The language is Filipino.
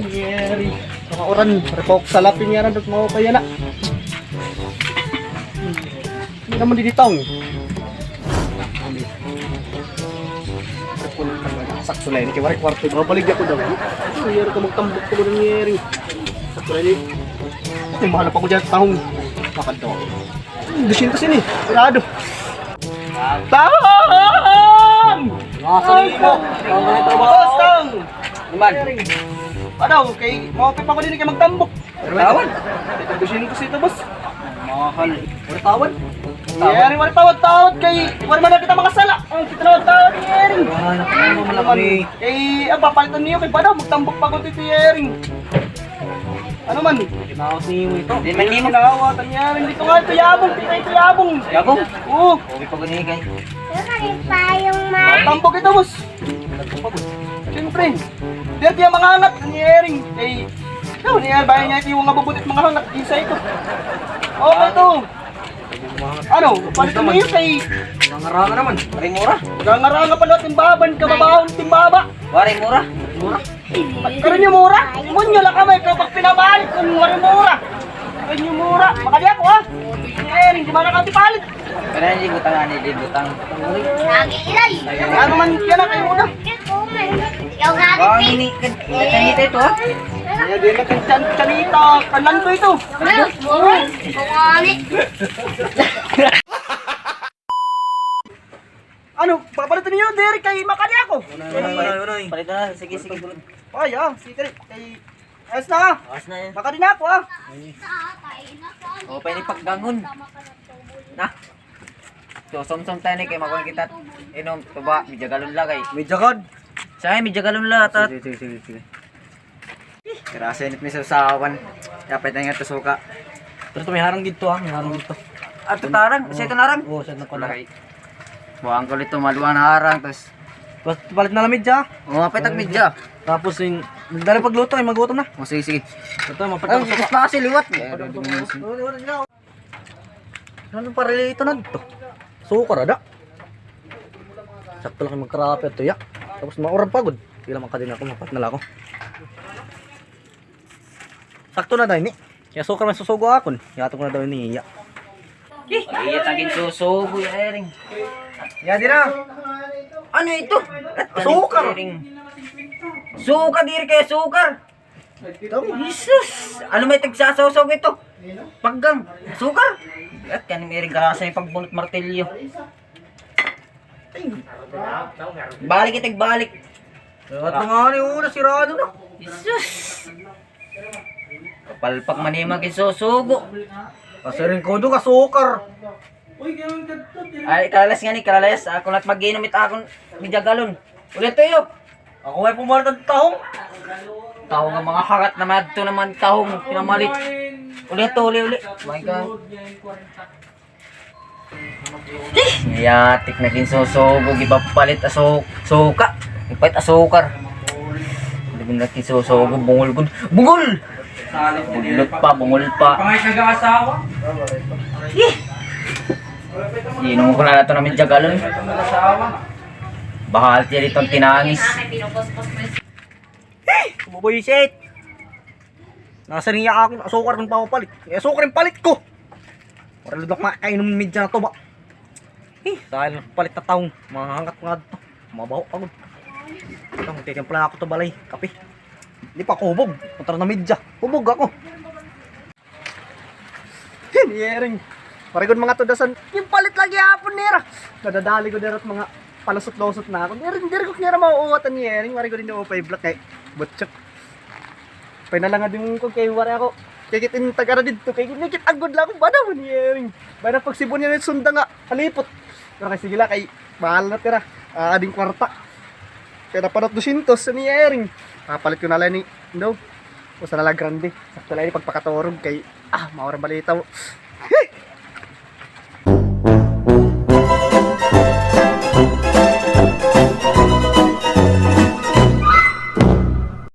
Yeri. Mga oran, repok sa lapin yan ang mau kaya na. Hindi naman diditong. Sakto na yun, kaya kwarto, babalik ako daw. Yeri ka magtambok ko ng Yeri. Sakto na yun. Ay, mahanap ako dyan sa tahong. Makado. Dusintos yun eh, sarado. Tahong! Ay, ko! Boss, tahong! Naman. Ano, kay maupi pa ko din kayo magtambok. Tawan? Dusintos ito, boss. Mahal. Wala tawan? Yeri, wala tawad-tawad kay wala man na kita mga sala. Ang kita na tawad ni Yeri. Ano mo kami? Kay ang papalitan niyo kay Badaw, magtambok pa ko dito Yeri. Ano man? Kinaos niyo ito. Hindi man niyo nakawatan Yeri. Dito nga ito yabong, ito yabong. Yabong? Oo. Okay pa ganyan kay. Tambok ito, boss. Siyempre. Dito yung mga hangat ni Yeri. Kay niya bayan niya ito yung mga bubutit mga hangat isa ito. Okay ito. Ano? Palitan niyo kay Nangaranga naman. Waring mura. gangaranga pa natin timbaban, kababahon timbaba. Waring mura. Mura. Karon yung mura, munyo lang kamay kapag pinabalik kung wala mura. Karon yung mura, makali ako ha. Eh, hindi man ka tipalit. Kaya hindi butang ani, di butang. Ano man yan na kayo muna. Oh, ini kanita ito ha. Kaya din na kang chanita, kanlanto ito. Ano, papalitan niyo Derek kay makali ako. Unoy. Palit na. Sige. Ay, sige kay ayos na. Awas na yan. Makali na ako ha. O, pwede paggangon. Na. So, somsom tayo ni kay makuha kita. Inom, tuba, medyo galon lagay. Medyo god. Siya ay medyo galon la. Sige. Kerasa init may sasawan. Dapat na nga ito suka. Pero ito may harang dito ha, may harang dito. At ito tarang, siya ito narang. Oo, siya na pala. Buang ko ito, maluwa na harang. Tapos, Palit na lamig dyan. umapit ang midya. Tapos yung dali pagluto ay magutom na. O, sige. Ito Ay, mapatak. tapos pa kasi liwat. Ano para ito na dito? Sukar ada. Sakto lang magkarape ito ya. Tapos maurang pagod. Hindi lang makadin ako, mapat na lang ako. Sakto na dahil ni. Kaya sukar man susugo ako. Yato ko na daw ni iya. Iya tagin susubo yung ering. Ya di na. Ano ito? Sukar. Sukar diri kaya sukar. Jesus! Ano may tagsasawsaw ito? Paggang. Sukar? At kanin may ring kahasa yung pagbunot martilyo. Balik ito, balik. At nga ni una sirado na. Jesus! Kapalpak manimag yung susugo. Kasi rin ko doon ka sukar. Ay, kalalas nga ni, kalalas. Ako lahat mag-inom ito akong midyagalon. Ulit tayo. Ako ay pumalit ng tahong. Tahong ang mga harat na madto naman tahong pinamalit. Ulit to, uli. My God. Yatik na kinsusugog, iba palit suka. Ipalit asukar. Hindi na kinsusugog, bungol. Bungol! Bulot pa, bungol pa. Pangay nag-aasawa. Inom ko na ito namin jagalon. Bahal siya dito ang tinangis. Bubuisit. Nasa niya akin asukar ng papalit. Asukar yung palit ko. Para ludok makainom ng medya na to ba. Dahil palit na taong mahangat nga dito. Mabaho pagod. Ito, magtitimpla ako to balay. Kape. Hindi pa ako hubog. Punta na medya. Hubog ako. Hiniyering. Parigod mga tudasan. Yung palit lagi hapon nira. Nadadali ko dirot mga palusot-lusot na ako. Hindi ko kaya mauuwatan ni Ering. Parigod din yung upay black kay butchok. Pinalanga din ko kay wari ako. Kikitin tagara dito kay nikit agod lang ako. Bada mo ni Ering. Bada pag sibon niya sunda nga. Halipot. Pero kay sige lang kay mahal na tira. Ading kwarta. Kaya napanot 200 sa ni Ering. Papalit ko na lang ni no. O sa nala grande. Sakto lang pagpakatorog kay maurang balita mo.